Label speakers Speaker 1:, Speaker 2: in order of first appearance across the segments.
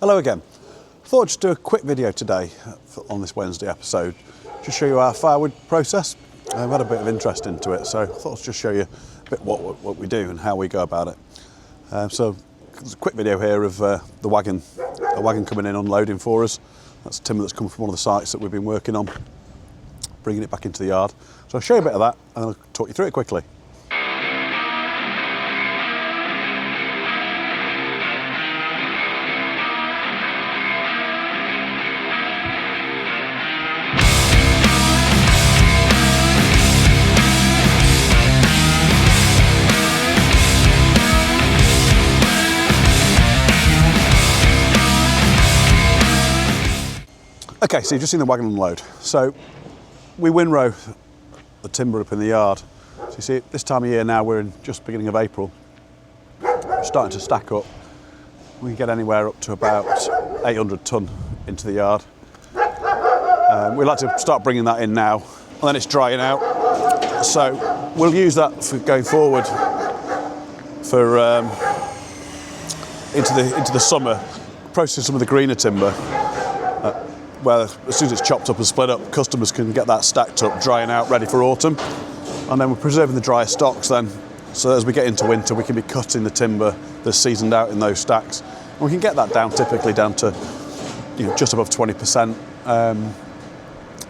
Speaker 1: Hello again. I thought I'd just do a quick video today on this Wednesday episode to show you our firewood process. I've had a bit of interest into it, so I thought I'd just show you a bit what we do and how we go about it. So there's a quick video here of a wagon coming in unloading for us. That's timber that's come from one of the sites that we've been working on, bringing it back into the yard. So I'll show you a bit of that and I'll talk you through it quickly. Okay, so you've just seen the wagon unload. So we windrow the timber up in the yard. So you see, this time of year now, we're in just beginning of April. We're starting to stack up. We can get anywhere up to about 800 tonne into the yard. We'd like to start bringing that in now, and then it's drying out. So we'll use that for going forward for into the summer, processing some of the greener timber. Where as soon as it's chopped up and split up, customers can get that stacked up, drying out, ready for autumn. And then we're preserving the drier stocks then, so as we get into winter, we can be cutting the timber that's seasoned out in those stacks. And we can get that down, typically down to just above 20%.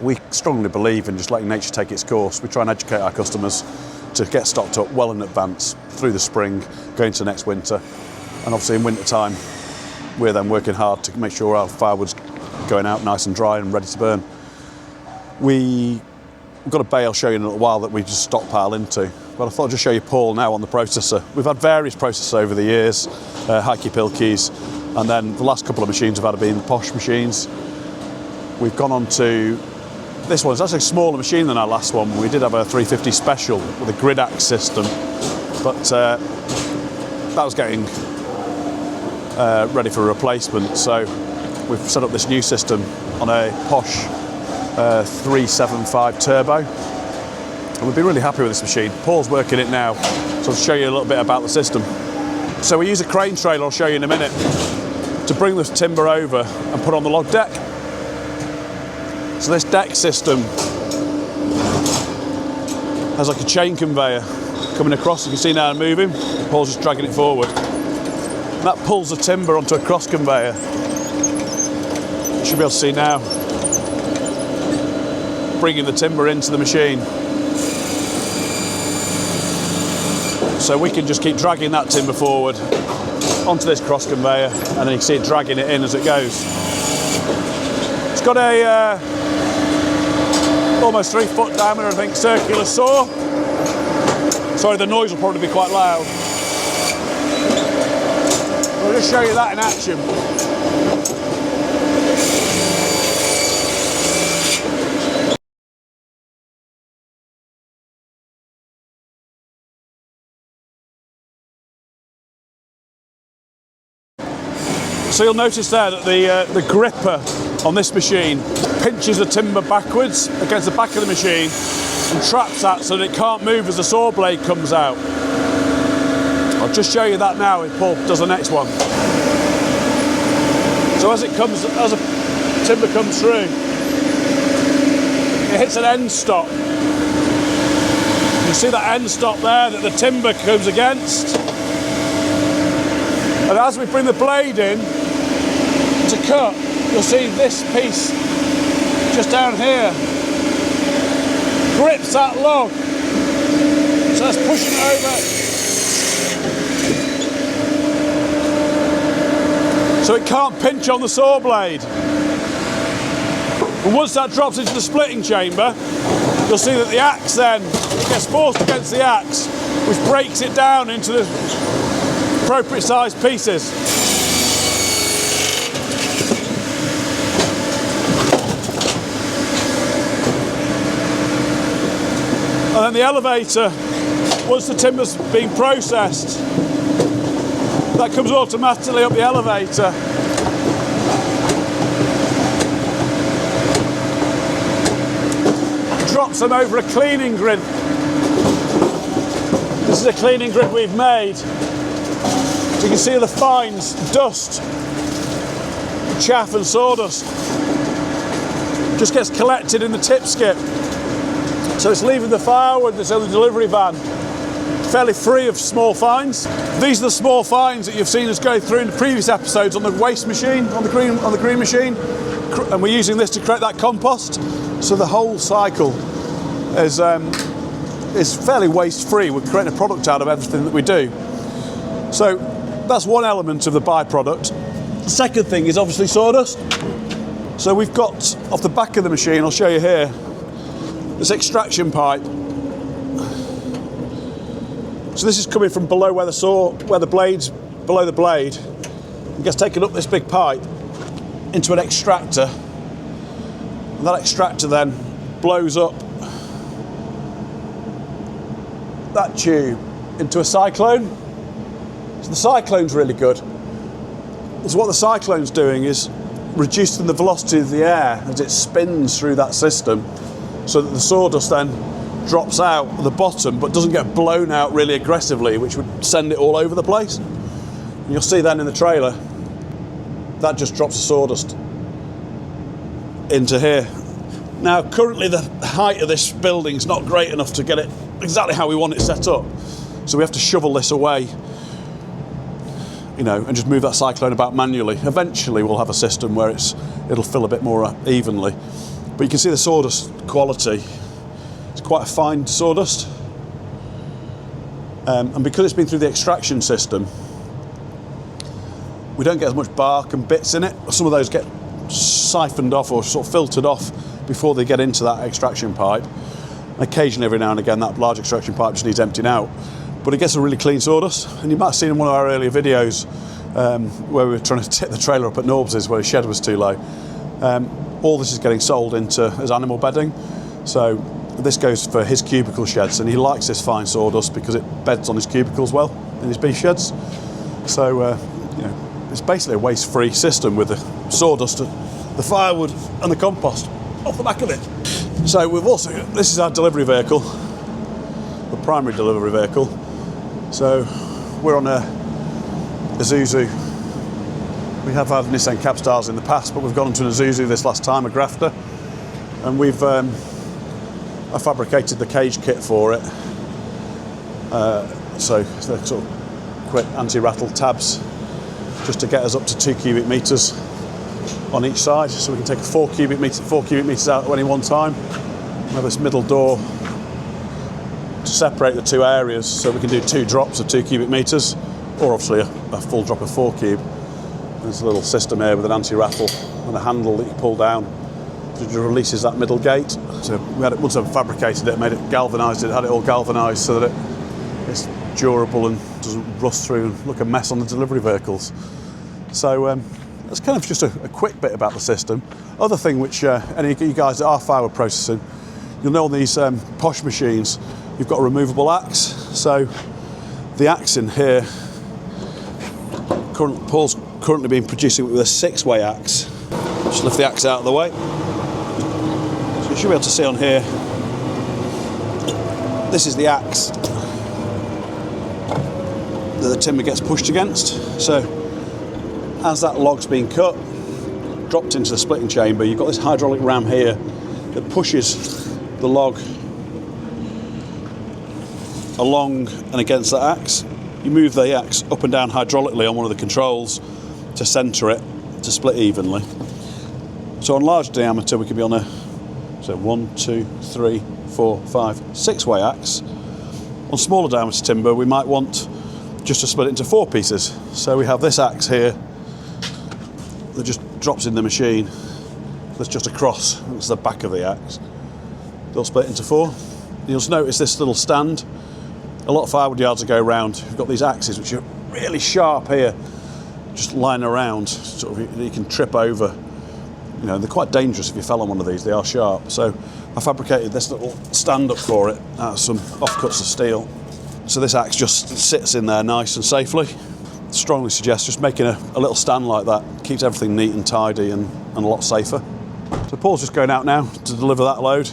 Speaker 1: We strongly believe in just letting nature take its course. We try and educate our customers to get stocked up well in advance through the spring, going to next winter. And obviously in winter time, we're then working hard to make sure our firewood's going out nice and dry and ready to burn. We've got a bay I'll show you in a little while that we just stockpile into, but I thought I'd just show you Paul now on the processor. We've had various processors over the years, Heike Pilkeys, and then the last couple of machines have had been Posch machines. We've gone on to this one. It's actually a smaller machine than our last one. We did have a 350 special with a grid axe system, but that was getting ready for a replacement. So we've set up this new system on a Posch 375 turbo, and we've been really happy with this machine. Paul's working it now, so I'll show you a little bit about the system. So we use a crane trailer, I'll show you in a minute, to bring the timber over and put on the log deck. So this deck system has like a chain conveyor coming across. You can see now moving. Paul's just dragging it forward. And that pulls the timber onto a cross conveyor. You should be able to see now, bringing the timber into the machine. So we can just keep dragging that timber forward onto this cross conveyor, and then you can see it dragging it in as it goes. It's got a almost 3 foot diameter, I think, circular saw. Sorry, the noise will probably be quite loud. I'll just show you that in action. So you'll notice there that the gripper on this machine pinches the timber backwards against the back of the machine and traps that so that it can't move as the saw blade comes out. I'll just show you that now if Paul does the next one. So as the timber comes through, it hits an end stop. You see that end stop there that the timber comes against? And as we bring the blade in to cut, you'll see this piece just down here grips that log. So that's pushing it over. So it can't pinch on the saw blade. And once that drops into the splitting chamber, you'll see that the axe then gets forced against the axe, which breaks it down into the appropriate sized pieces. And then the elevator, once the timber's been processed, that comes automatically up the elevator. Drops them over a cleaning grid. This is a cleaning grid we've made. So you can see the fines, dust, chaff and sawdust just gets collected in the tip skip. So it's leaving the firewood that's in the delivery van fairly free of small fines. These are the small fines that you've seen us go through in the previous episodes on the waste machine, on the green machine, and we're using this to create that compost. So the whole cycle is fairly waste free. We're creating a product out of everything that we do. So that's one element of the byproduct. The second thing is obviously sawdust. So we've got off the back of the machine, I'll show you here, this extraction pipe. So this is coming from below where the blade's below the blade. It gets taken up this big pipe into an extractor. And that extractor then blows up that tube into a cyclone. So the cyclone's really good. So what the cyclone's doing is reducing the velocity of the air as it spins through that system, so that the sawdust then drops out at the bottom but doesn't get blown out really aggressively, which would send it all over the place. And you'll see then in the trailer that just drops the sawdust into here. Now currently the height of this building is not great enough to get it exactly how we want it set up, so we have to shovel this away, you know, and just move that cyclone about manually. Eventually we'll have a system where it'll fill a bit more evenly, but you can see the sawdust quality. It's quite a fine sawdust, and because it's been through the extraction system, we don't get as much bark and bits in it. Some of those get siphoned off or sort of filtered off before they get into that extraction pipe. Occasionally, every now and again, that large extraction pipe just needs emptying out, but it gets a really clean sawdust. And you might have seen in one of our earlier videos where we were trying to tip the trailer up at Norbs's where the shed was too low. All this is getting sold as animal bedding. So this goes for his cubicle sheds, and he likes this fine sawdust because it beds on his cubicles well in his beef sheds. So you know, it's basically a waste-free system with the sawdust, the firewood and the compost off the back of it. So this is our delivery vehicle, the primary delivery vehicle. So we're on a Isuzu. We have had Nissan Capstars in the past, but we've gone into an Isuzu this last time, a Grafter, and we've I fabricated the cage kit for it. So they're sort of quick anti-rattle tabs, just to get us up to 2 cubic metres on each side, so we can take 4 cubic metres out at any one time. We have this middle door to separate the two areas, so we can do 2 drops of 2 cubic metres, or obviously a full drop of 4 cube. There's a little system here with an anti-rattle and a handle that you pull down, which releases that middle gate. So we had it, once I've fabricated it, made it galvanised, had it all galvanised so that it's durable and doesn't rust through and look a mess on the delivery vehicles. So that's kind of just a quick bit about the system. Other thing which any of you guys that are firewood processing, you'll know on these Posch machines, you've got a removable axe. So the axe in here, Paul's currently been producing it with a 6-way axe. Just lift the axe out of the way. So you should be able to see on here, this is the axe that the timber gets pushed against. So as that log's being cut, dropped into the splitting chamber, you've got this hydraulic ram here that pushes the log along and against that axe. You move the axe up and down hydraulically on one of the controls to centre it, to split evenly. So on large diameter we could be on a 1, 2, 3, 4, 5, 6-way axe. On smaller diameter timber we might want just to split it into 4 pieces. So we have this axe here that just drops in the machine. That's just across, it's the back of the axe. They'll split into 4. You'll notice this little stand. A lot of firewood yards that go around, you've got these axes which are really sharp here, just lying around, sort of you can trip over. You know, they're quite dangerous if you fell on one of these, they are sharp. So I fabricated this little stand up for it out of some offcuts of steel. So this axe just sits in there nice and safely. Strongly suggest just making a little stand like that. Keeps everything neat and tidy and a lot safer. So Paul's just going out now to deliver that load.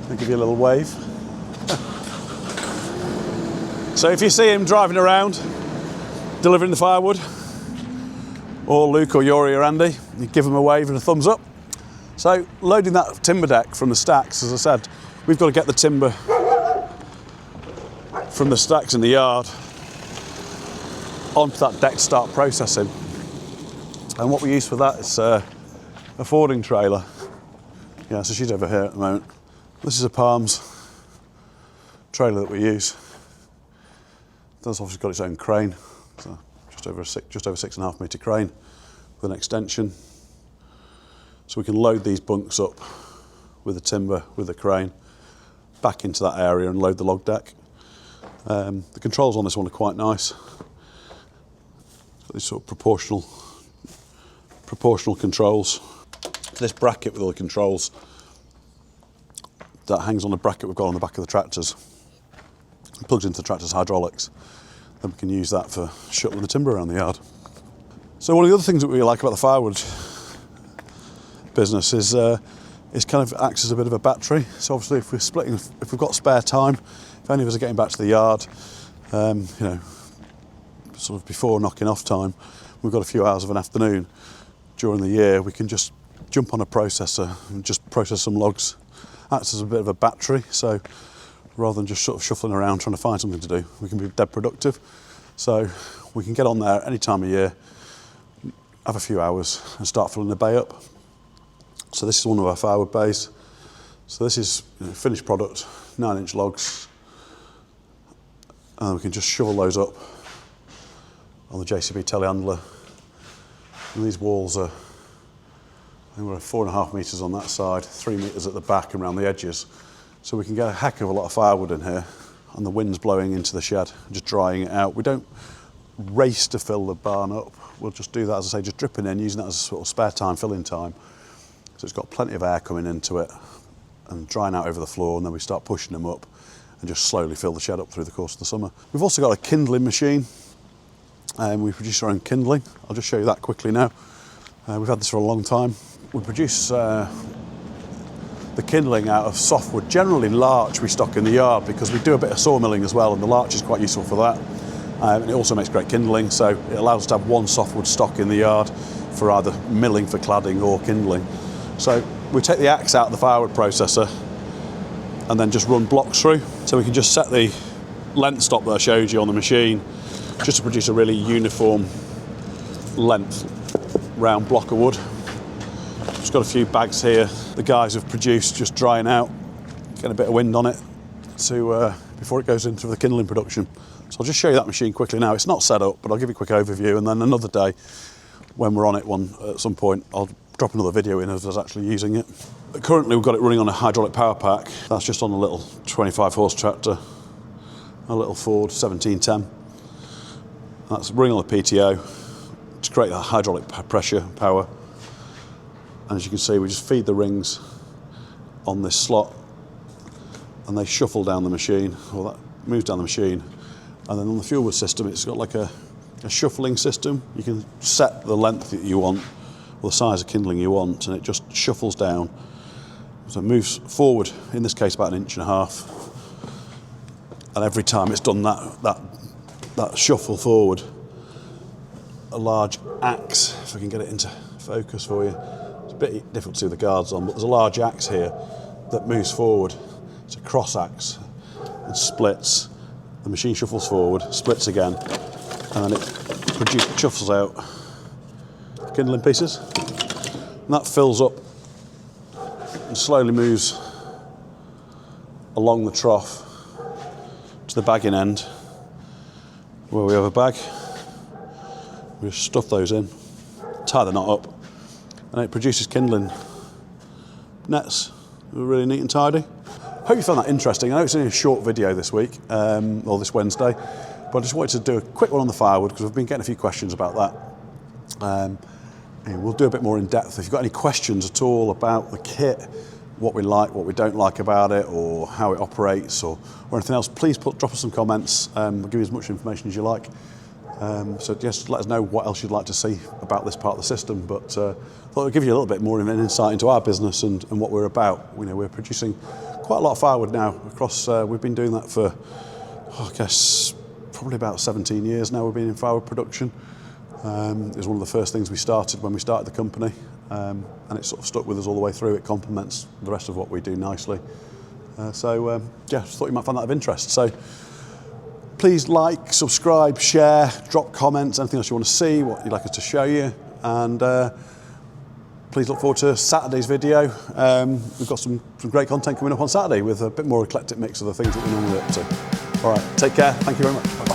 Speaker 1: I'll give you a little wave. So if you see him driving around, delivering the firewood, or Luke or Yuri or Andy, you give them a wave and a thumbs up. So loading that timber deck from the stacks, as I said, we've got to get the timber from the stacks in the yard onto that deck to start processing. And what we use for that is a fording trailer. Yeah, so she's over here at the moment. This is a Palms trailer that we use. That's obviously got its own crane, so just over 6.5 metre crane with an extension. So we can load these bunks up with the timber, with the crane, back into that area and load the log deck. The controls on this one are quite nice. These sort of proportional controls. This bracket with all the controls, that hangs on a bracket we've got on the back of the tractors. It plugs into the tractor's hydraulics. Then we can use that for shuttling the timber around the yard. So one of the other things that we like about the firewood business is kind of acts as a bit of a battery. So obviously if we've got spare time, if any of us are getting back to the yard, you know, sort of before knocking off time, we've got a few hours of an afternoon during the year, we can just jump on a processor and just process some logs. Acts as a bit of a battery, so rather than just sort of shuffling around trying to find something to do, we can be dead productive. So we can get on there any time of year, have a few hours and start filling the bay up. So this is one of our firewood bays. So this is, you know, finished product, 9-inch logs, and we can just shovel those up on the JCB telehandler. And these walls are, I think we're 4.5 metres on that side, 3 metres at the back and around the edges. So we can get a heck of a lot of firewood in here, and the wind's blowing into the shed, just drying it out. We don't race to fill the barn up. We'll just do that, as I say, just dripping in, using that as a sort of spare time, filling time. So it's got plenty of air coming into it and drying out over the floor, and then we start pushing them up and just slowly fill the shed up through the course of the summer. We've also got a kindling machine, and we produce our own kindling. I'll just show you that quickly now. We've had this for a long time. We produce the kindling out of softwood, generally larch we stock in the yard, because we do a bit of sawmilling as well, and the larch is quite useful for that. And it also makes great kindling, so it allows us to have one softwood stock in the yard for either milling for cladding or kindling. So we take the axe out of the firewood processor and then just run blocks through. So we can just set the length stop that I showed you on the machine just to produce a really uniform length round block of wood. Just got a few bags here the guys have produced, just drying out, getting a bit of wind on it to before it goes into the kindling production. So I'll just show you that machine quickly now. It's not set up, but I'll give you a quick overview, and then another day when we're on it at some point, I'll drop another video in of us actually using it. But currently we've got it running on a hydraulic power pack. That's just on a little 25 horse tractor, a little Ford 1710. That's running on the PTO to create that hydraulic pressure power. And as you can see, we just feed the rings on this slot and they shuffle down the machine, or that moves down the machine. And then on the fuel wood system, it's got like a shuffling system. You can set the length that you want, or the size of kindling you want, and it just shuffles down. So it moves forward, in this case about 1.5 inches. And every time it's done that shuffle forward, a large axe, if I can get it into focus for you. It's a bit difficult to see the guards on, but there's a large axe here that moves forward. It's a cross axe and splits. The machine shuffles forward, splits again, and then it shuffles out kindling pieces. And that fills up and slowly moves along the trough to the bagging end, where we have a bag. We just stuff those in, tie the knot up, and it produces kindling nets. They're really neat and tidy. Hope you found that interesting. I know it's only a short video this week, or this Wednesday, but I just wanted to do a quick one on the firewood because we've been getting a few questions about that. And we'll do a bit more in depth. If you've got any questions at all about the kit, what we like, what we don't like about it, or how it operates, or anything else, please drop us some comments. We'll give you as much information as you like. So just let us know what else you'd like to see about this part of the system. But I thought I'd give you a little bit more of an insight into our business and what we're about. You know, we're producing quite a lot of firewood now across. We've been doing that for, I guess, probably about 17 years now we've been in firewood production. It was one of the first things we started when we started the company, and it sort of stuck with us all the way through. It complements the rest of what we do nicely. Yeah, just thought you might find that of interest. So please like, subscribe, share, drop comments, anything else you want to see, what you'd like us to show you, and please look forward to Saturday's video. We've got some great content coming up on Saturday with a bit more eclectic mix of the things that we normally get up to. All right, take care. Thank you very much. Bye.